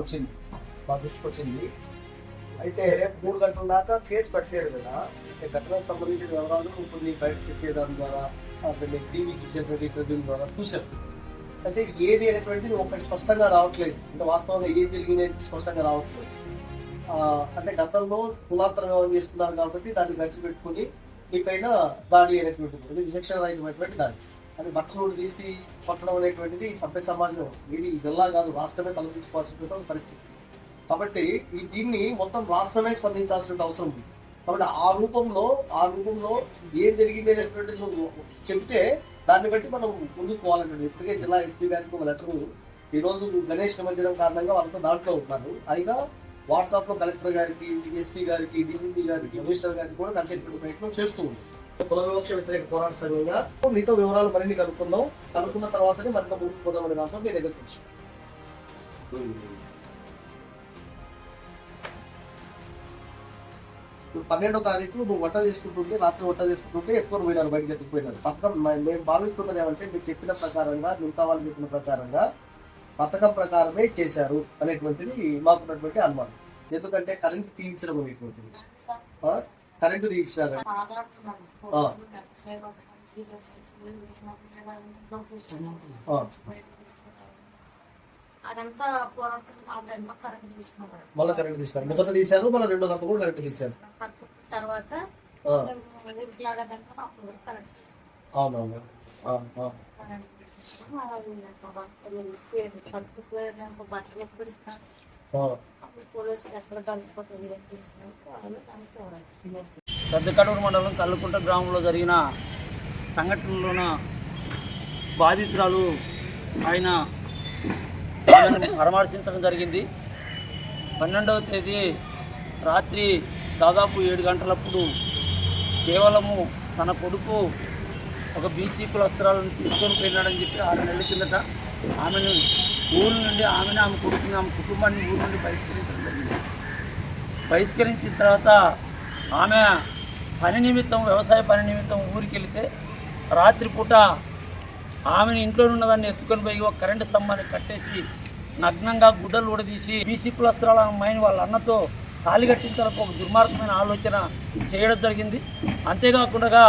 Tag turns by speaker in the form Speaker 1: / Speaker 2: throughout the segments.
Speaker 1: వచ్చింది, మా దృష్టికి వచ్చింది. అయితే 3 గంటల దాకా కేసు పెట్టలేదు కదా. అంటే ఘటనకు సంబంధించిన వివరాలు కొన్ని బయట చెప్పేదాని ద్వారా, టీవీ చూసేటువంటి ఇంటర్వ్యూల ద్వారా చూసాం. అంటే ఏది అనేటువంటిది ఒకటి స్పష్టంగా రావట్లేదు. అంటే వాస్తవంగా ఏది జరిగింది స్పష్టంగా రావట్లేదు. అంటే గతంలో కులాంతర వ్యవహారం చేస్తున్నారు కాబట్టి దాన్ని గడిచి పెట్టుకుని మీ పైన దాడి అనేటువంటిది విచక్షణ రహితమైనటువంటి దాడి. అది బట్టలు తీసి పట్టడం అనేటువంటిది సభ్య సమాజం, ఇది జిల్లా కాదు రాష్ట్రమే తలదించుకోవాల్సినటువంటి పరిస్థితి. కాబట్టి దీన్ని మొత్తం రాష్ట్రమే స్పందించాల్సిన అవసరం ఉంది. కాబట్టి ఆ రూపంలో ఏం జరిగింది అనేటువంటిది చెప్తే దాన్ని బట్టి మనం ముందుకు పోవాలంటే ఇప్పటికే జిల్లా ఎస్పీ గారికి ఒక లెటర్, ఈరోజు గణేష్ నిమజ్జనం కారణంగా వాళ్ళంతా దాంట్లో ఉన్నారు. అయినా వాట్సాప్ లో కలెక్టర్ గారికి, ఎస్పీ గారికి, డిప్యూటీ గారికి, కమిషనర్ గారికి కూడా కలిసేటువంటి ప్రయత్నం చేస్తూ ఉంది. కుల వివక్ష వ్యతిరేక పోరాట సంఘంగా మీతో వివరాలు మరిన్ని కనుక్కున్న తర్వాతనే మరింత ముందుకు పోదామనే దాంట్లో మీ దగ్గరకు వచ్చాను. 12వ తారీఖు నువ్వు వంట చేసుకుంటుంటే, రాత్రి వంట చేసుకుంటుంటే ఎత్తుకొని పోయినారు, బయటకు ఎత్తుకుపోయినారు. మేము భావిస్తున్నది ఏమంటే మీరు చెప్పిన ప్రకారంగా, మిగతా వాళ్ళు చెప్పిన ప్రకారంగా పథకం ప్రకారమే చేశారు అనేటువంటిది మాకున్నటువంటి అనుమానం. ఎందుకంటే కరెంటు తీయించడం అనేటువంటిది, కరెంటు తీయించినారు.
Speaker 2: అదంతా కరెంట్ తీసుకున్నారు.
Speaker 1: మళ్ళీ కరెంట్ తీశారు, మొదట తీశారు, మళ్ళీ రెండో దప్ప కూడా కరెంట్ తీశారు.
Speaker 2: తర్వాత
Speaker 1: అవునవును.
Speaker 3: పెద్దకడూరు మండలం కల్లుకుంట గ్రామంలో జరిగిన సంఘటనలోన బాధితురాలు ఆయనను పరామర్శించడం జరిగింది. 12వ తేదీ రాత్రి దాదాపు 7 గంటలప్పుడు కేవలము తన కొడుకు ఒక బీసీ కులస్త్రాలను తీసుకొని పోయినాడని చెప్పి 6 నెలల కిందట ఆమెను ఊరు నుండి ఆమె కొడుకుని, ఆమె కుటుంబాన్ని ఊరు నుండి బహిష్కరించడం జరిగింది. బహిష్కరించిన తర్వాత ఆమె పని నిమిత్తం, వ్యవసాయ పని నిమిత్తం ఊరికి వెళితే రాత్రిపూట ఆమెను ఇంట్లో ఉన్నదాన్ని ఎత్తుకొని పోయి ఒక కరెంటు స్తంభాన్ని కట్టేసి నగ్నంగా గుడ్డలు ఊడదీసి బీసీ కులస్త్రాల అమ్మాయిని వాళ్ళ అన్నతో తాళి కట్టించాలని ఒక దుర్మార్గమైన ఆలోచన చేయడం జరిగింది. అంతేకాకుండా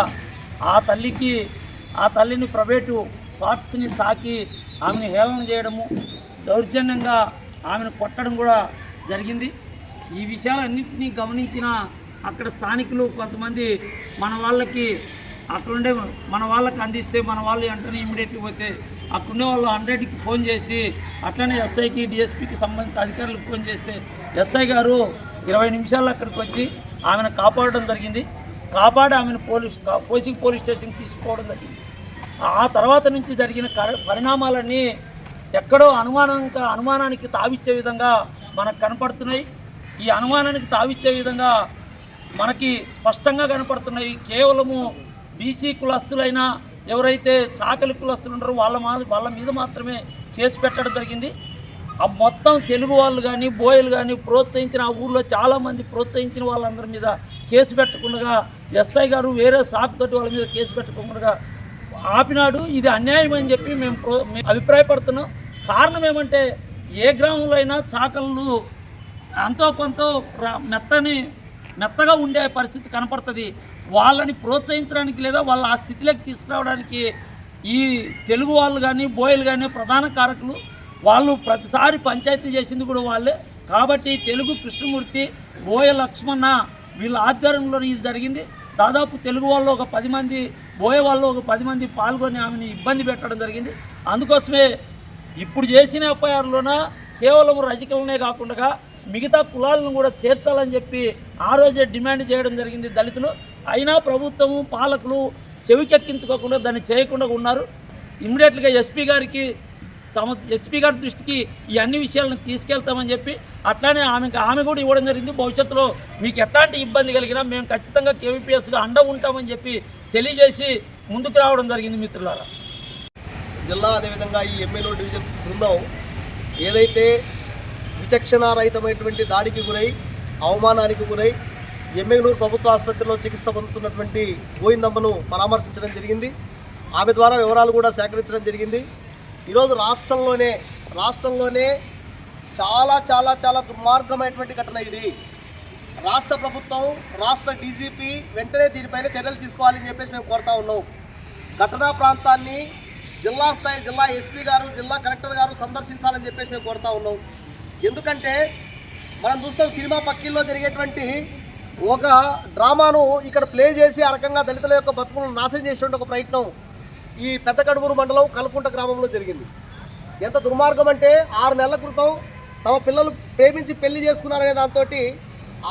Speaker 3: ఆ తల్లిని ప్రైవేటు పార్ట్స్ని తాకి ఆమెను హేళన చేయడము, దౌర్జన్యంగా ఆమెను కొట్టడం కూడా జరిగింది. ఈ విషయాలన్నింటినీ గమనించిన అక్కడ స్థానికులు కొంతమంది మన వాళ్ళకి అందిస్తే మన వాళ్ళు వెంటనే ఇమ్మీడియట్లీ పోతే అక్కడుండే వాళ్ళు 100కి ఫోన్ చేసి, అట్లనే ఎస్ఐకి, డిఎస్పీకి సంబంధిత అధికారులకు ఫోన్ చేస్తే ఎస్ఐ గారు 20 నిమిషాల్లో అక్కడికి వచ్చి ఆమెను కాపాడడం జరిగింది. కాపాడి ఆమెను కోసిక్ పోలీస్ స్టేషన్కి తీసుకుపోవడం జరిగింది. ఆ తర్వాత నుంచి జరిగిన పరిణామాలన్నీ ఎక్కడో అనుమానానికి తావిచ్చే విధంగా మనకు కనపడుతున్నాయి. ఈ అనుమానానికి తావిచ్చే విధంగా మనకి స్పష్టంగా కనపడుతున్నాయి. కేవలము బీసీ కులస్తులైన ఎవరైతే చాకలి కులస్తులు ఉంటారో వాళ్ళ మీద మాత్రమే కేసు పెట్టడం జరిగింది. ఆ మొత్తం తెలుగు వాళ్ళు కానీ, బోయలు కానీ ప్రోత్సహించిన, ఆ ఊళ్ళో చాలామంది ప్రోత్సహించిన వాళ్ళందరి మీద కేసు పెట్టకుండా ఎస్ఐ గారు వేరే సాకుతోటి వాళ్ళ మీద కేసు పెట్టకుండా ఆపినాడు. ఇది అన్యాయం అని చెప్పి మేము అభిప్రాయపడుతున్నాం. కారణం ఏమంటే ఏ గ్రామంలో అయినా చాకళ్ళు ఎంతో కొంత మెత్తగా ఉండే పరిస్థితి కనపడుతుంది. వాళ్ళని ప్రోత్సహించడానికి లేదా వాళ్ళ ఆ స్థితిలోకి తీసుకురావడానికి ఈ తెలుగు వాళ్ళు కానీ, బోయలు కానీ ప్రధాన కారకులు. వాళ్ళు ప్రతిసారి పంచాయతీ చేసింది కూడా వాళ్ళే. కాబట్టి తెలుగు కృష్ణమూర్తి, బోయ లక్ష్మణ వీళ్ళ ఆధ్వర్యంలో ఇది జరిగింది. దాదాపు తెలుగు వాళ్ళు ఒక 10 మంది, బోయ వాళ్ళు ఒక 10 మంది పాల్గొని ఆమెను ఇబ్బంది పెట్టడం జరిగింది. అందుకోసమే ఇప్పుడు చేసిన ఎఫ్ఐఆర్లోన కేవలం రజకులనే కాకుండా మిగతా కులాలను కూడా చేర్చాలని చెప్పి ఆ రోజే డిమాండ్ చేయడం జరిగింది దళితులు. అయినా ప్రభుత్వము, పాలకులు చెవికెక్కించుకోకుండా దాన్ని చేయకుండా ఉన్నారు. ఇమ్మీడియట్గా ఎస్పీ గారి దృష్టికి ఈ అన్ని విషయాలను తీసుకెళ్తామని చెప్పి అట్లానే ఆమె కూడా ఇవ్వడం జరిగింది. భవిష్యత్తులో మీకు ఎట్లాంటి ఇబ్బంది కలిగినా మేము ఖచ్చితంగా కేవీపీఎస్గా అండ ఉంటామని చెప్పి తెలియజేసి ముందుకు రావడం జరిగింది. మిత్రులారా,
Speaker 1: జిల్లా అదేవిధంగా ఈ ఎమ్మెల్యే డివిజన్ బృందం ఏదైతే విచక్షణారహితమైనటువంటి దాడికి గురై, అవమానానికి గురై ఎమ్మెగనూరు ప్రభుత్వ ఆసుపత్రిలో చికిత్స పొందుతున్నటువంటి గోవిందమ్మను పరామర్శించడం జరిగింది. ఆమె ద్వారా వివరాలు కూడా సేకరించడం జరిగింది. ఈరోజు రాష్ట్రంలోనే చాలా చాలా చాలా దుర్మార్గమైనటువంటి ఘటన ఇది. రాష్ట్ర ప్రభుత్వం, రాష్ట్ర డీజీపీ వెంటనే దీనిపైన చర్యలు తీసుకోవాలని చెప్పేసి మేము కోరుతా ఉన్నాం. ఘటనా ప్రాంతాన్ని జిల్లా స్థాయి జిల్లా ఎస్పీ గారు, జిల్లా కలెక్టర్ గారు సందర్శించాలని చెప్పేసి మేము కోరుతా ఉన్నాం. ఎందుకంటే మనం చూస్తాం, సినిమా పక్కల్లో జరిగేటువంటి ఒక డ్రామాను ఇక్కడ ప్లే చేసి ఆ రకంగా దళితుల యొక్క బతుకులను నాశనం చేసేటువంటి ఒక ప్రయత్నం ఈ పెద్ద కడుమూరు మండలం కలకుంట గ్రామంలో జరిగింది. ఎంత దుర్మార్గం అంటే 6 నెలల క్రితం తమ పిల్లలు ప్రేమించి పెళ్లి చేసుకున్నారనే దాంతో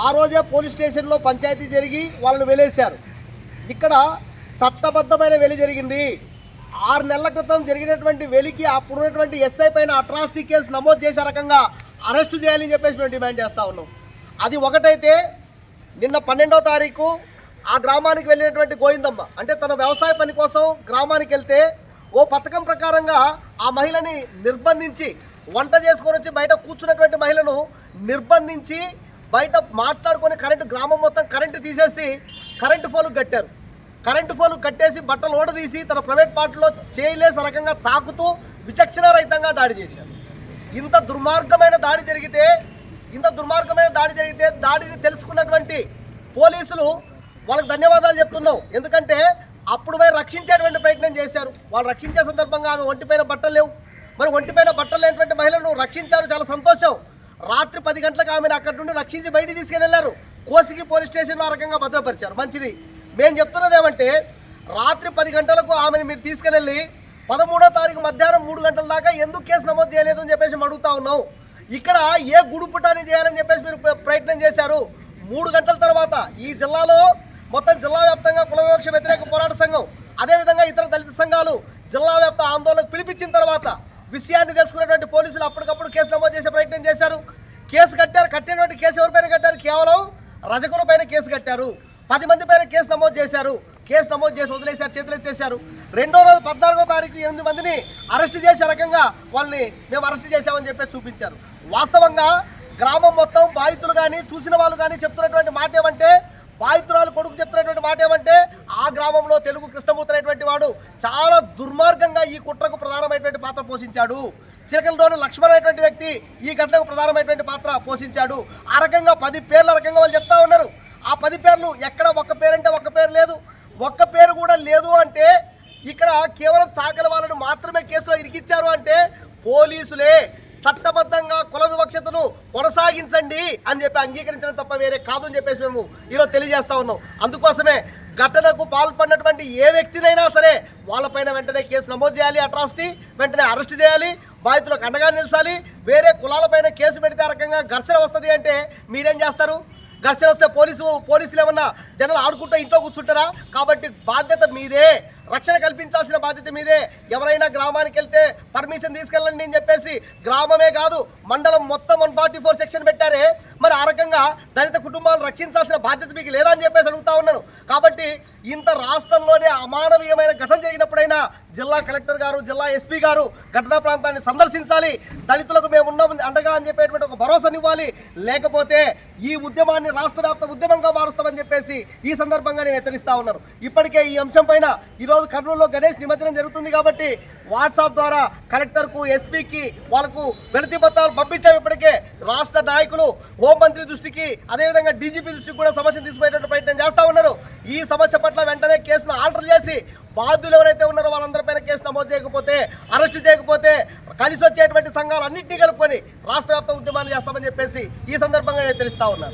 Speaker 1: ఆ రోజే పోలీస్ స్టేషన్లో పంచాయతీ జరిగి వాళ్ళని వెలేశారు. ఇక్కడ చట్టబద్ధమైన వెలి జరిగింది. 6 నెలల క్రితం జరిగినటువంటి వెలికి అప్పుడున్నటువంటి ఎస్ఐ పైన అట్రాసిటీ కేసు నమోదు చేసే రకంగా అరెస్టు చేయాలని చెప్పేసి మేము డిమాండ్ చేస్తూ ఉన్నాం. అది ఒకటైతే, నిన్న 12వ తారీఖు ఆ గ్రామానికి వెళ్ళినటువంటి గోవిందమ్మ అంటే తన వ్యవసాయ పని కోసం గ్రామానికి వెళ్తే ఓ పథకం ప్రకారంగా ఆ మహిళని నిర్బంధించి, వంట చేసుకొని వచ్చి బయట కూర్చున్నటువంటి మహిళను నిర్బంధించి బయట మాట్లాడుకొని గ్రామం మొత్తం కరెంటు తీసేసి కరెంటు ఫోన్లు కట్టారు. కరెంటు ఫోన్లు కట్టేసి బట్టలు ఓడదీసి తన ప్రైవేట్ పార్టీలో చేయలేసే రకంగా తాకుతూ విచక్షణారహితంగా దాడి చేశారు. ఇంత దుర్మార్గమైన దాడి జరిగితే దాడిని తెలుసుకున్నటువంటి పోలీసులు వాళ్ళకి ధన్యవాదాలు చెప్తున్నాం. ఎందుకంటే అప్పుడు పోయి రక్షించేటువంటి ప్రయత్నం చేశారు. వాళ్ళు రక్షించే సందర్భంగా ఆమె ఒంటిపైన బట్టలు లేవు. మరి ఒంటిపైన బట్టలు లేనటువంటి మహిళను రక్షించారు, చాలా సంతోషం. రాత్రి 10 గంటలకు ఆమెను అక్కడి నుండి రక్షించి బయటికి తీసుకెళ్ళారు. కోసిగి పోలీస్ స్టేషన్లో ఆ రకంగా భద్రపరిచారు. మంచిది. మేము చెప్తున్నది ఏమంటే, రాత్రి 10 గంటలకు ఆమెను మీరు తీసుకెళ్ళి 13వ తారీఖు మధ్యాహ్నం 3 గంటల దాకా ఎందుకు కేసు నమోదు చేయలేదు అని చెప్పేసి మేము అడుగుతా ఉన్నాం. ఇక్కడ ఏ గుడుపుటాన్ని చేయాలని చెప్పేసి మీరు ప్రయత్నం చేశారు. 3 గంటల తర్వాత ఈ జిల్లాలో మొత్తం జిల్లా వ్యాప్తంగా కుల వివక్ష వ్యతిరేక పోరాట సంఘం, అదేవిధంగా ఇతర దళిత సంఘాలు జిల్లా వ్యాప్త ఆందోళనకు పిలిపించిన తర్వాత విషయాన్ని తెలుసుకున్నటువంటి పోలీసులు అప్పటికప్పుడు కేసు నమోదు చేసే ప్రయత్నం చేశారు. కేసు కట్టారు. కట్టినటువంటి కేసు ఎవరిపైన కట్టారు? కేవలం రజకుల పైన కేసు కట్టారు. 10 మంది పైన కేసు నమోదు చేశారు. కేసు నమోదు చేసి వదిలేశారు, చేతులు ఎత్తేశారు. 2వ రోజు 14వ తారీఖు 8 మందిని అరెస్ట్ చేసే రకంగా వాళ్ళని మేము అరెస్ట్ చేశామని చెప్పేసి చూపించారు. వాస్తవంగా గ్రామం మొత్తం బాధితులు కానీ చూసిన వాళ్ళు కానీ చెప్తున్నటువంటి మాట ఏమంటే, బాధితురాలు కొడుకు చెప్తున్నటువంటి మాట ఏమంటే, ఆ గ్రామంలో తెలుగు కృష్ణమూర్తి అనేటువంటి వాడు చాలా దుర్మార్గంగా ఈ కుట్రకు ప్రధానమైనటువంటి పాత్ర పోషించాడు. చిలకలలోని లక్ష్మణ్ అనేటువంటి వ్యక్తి ఈ ఘటనకు ప్రధానమైనటువంటి పాత్ర పోషించాడు. ఆ రకంగా 10 పేర్ల రకంగా వాళ్ళు చెప్తా ఉన్నారు. ఆ 10 పేర్లు ఎక్కడ ఒక్క పేరంటే ఒక్క పేరు లేదు, ఒక్క పేరు కూడా లేదు. అంటే ఇక్కడ కేవలం చాకలి వాళ్ళని మాత్రమే కేసులో ఇరికిచ్చారు. అంటే పోలీసులే చట్టబద్ధంగా కుల వివక్షతను కొనసాగించండి అని చెప్పి అంగీకరించడం తప్ప వేరే కాదు అని చెప్పేసి మేము ఈరోజు తెలియజేస్తా ఉన్నాం. అందుకోసమే ఘటనకు పాల్పడినటువంటి ఏ వ్యక్తినైనా సరే వాళ్ళపైన వెంటనే కేసు నమోదు చేయాలి, అట్రాసిటీ వెంటనే అరెస్ట్ చేయాలి, బాధితులకు అండగా నిలిచాలి. వేరే కులాలపైన కేసు పెడితే ఆ రకంగా ఘర్షణ వస్తుంది అంటే మీరేం చేస్తారు? ఘర్షణ వస్తే పోలీసులు ఏమన్నా జనాలు ఆడుకుంటూ ఇంట్లో కూర్చుంటారా? కాబట్టి బాధ్యత మీదే, రక్షణ కల్పించాల్సిన బాధ్యత మీదే. ఎవరైనా గ్రామానికి వెళ్తే పర్మిషన్ తీసుకెళ్ళండి అని చెప్పేసి గ్రామమే కాదు మండలం మొత్తం 144 సెక్షన్ పెట్టారే. మరి ఆ రకంగా దళిత కుటుంబాలను రక్షించాల్సిన బాధ్యత మీకు లేదా అని చెప్పేసి అడుగుతా ఉన్నాను. కాబట్టి ఇంత రాష్ట్రంలోనే అమానవీయమైన ఘటన జరిగినప్పుడైనా జిల్లా కలెక్టర్ గారు, జిల్లా ఎస్పీ గారు ఘటనా ప్రాంతాన్ని సందర్శించాలి. దళితులకు మేము ఉన్నాం అండగా అని చెప్పేటువంటి ఒక భరోసానివ్వాలి. లేకపోతే ఈ ఉద్యమాన్ని రాష్ట్ర వ్యాప్త ఉద్యమంగా మారుస్తామని చెప్పేసి ఈ సందర్భంగా నేను హెచ్చరిస్తా ఉన్నాను. ఇప్పటికే ఈ అంశం పైన ఈరోజు కర్నూలులో గణేష్ నిమజ్జనం జరుగుతుంది కాబట్టి వాట్సాప్ ద్వారా కలెక్టర్కు, ఎస్పీకి వాళ్ళకు వినతి పత్రాలు పంపించాము. ఇప్పటికే రాష్ట్ర నాయకులు హోంమంత్రి దృష్టికి, అదేవిధంగా డీజీపీ దృష్టికి కూడా సమస్యను తీసుకుపోయేటువంటి ప్రయత్నం చేస్తూ ఉన్నారు. ఈ సమస్య పట్ల వెంటనే కేసును ఆల్టర్ చేసి బాధ్యులు ఎవరైతే ఉన్నారో వాళ్ళందరిపైన కేసు నమోదు చేయకపోతే, అరెస్టు చేయకపోతే కలిసి వచ్చేటువంటి సంఘాలు అన్నింటినీ కలుపుకొని రాష్ట్ర వ్యాప్త ఉద్యమాన్ని చేస్తామని చెప్పేసి ఈ సందర్భంగా హెచ్చరిస్తా ఉన్నారు.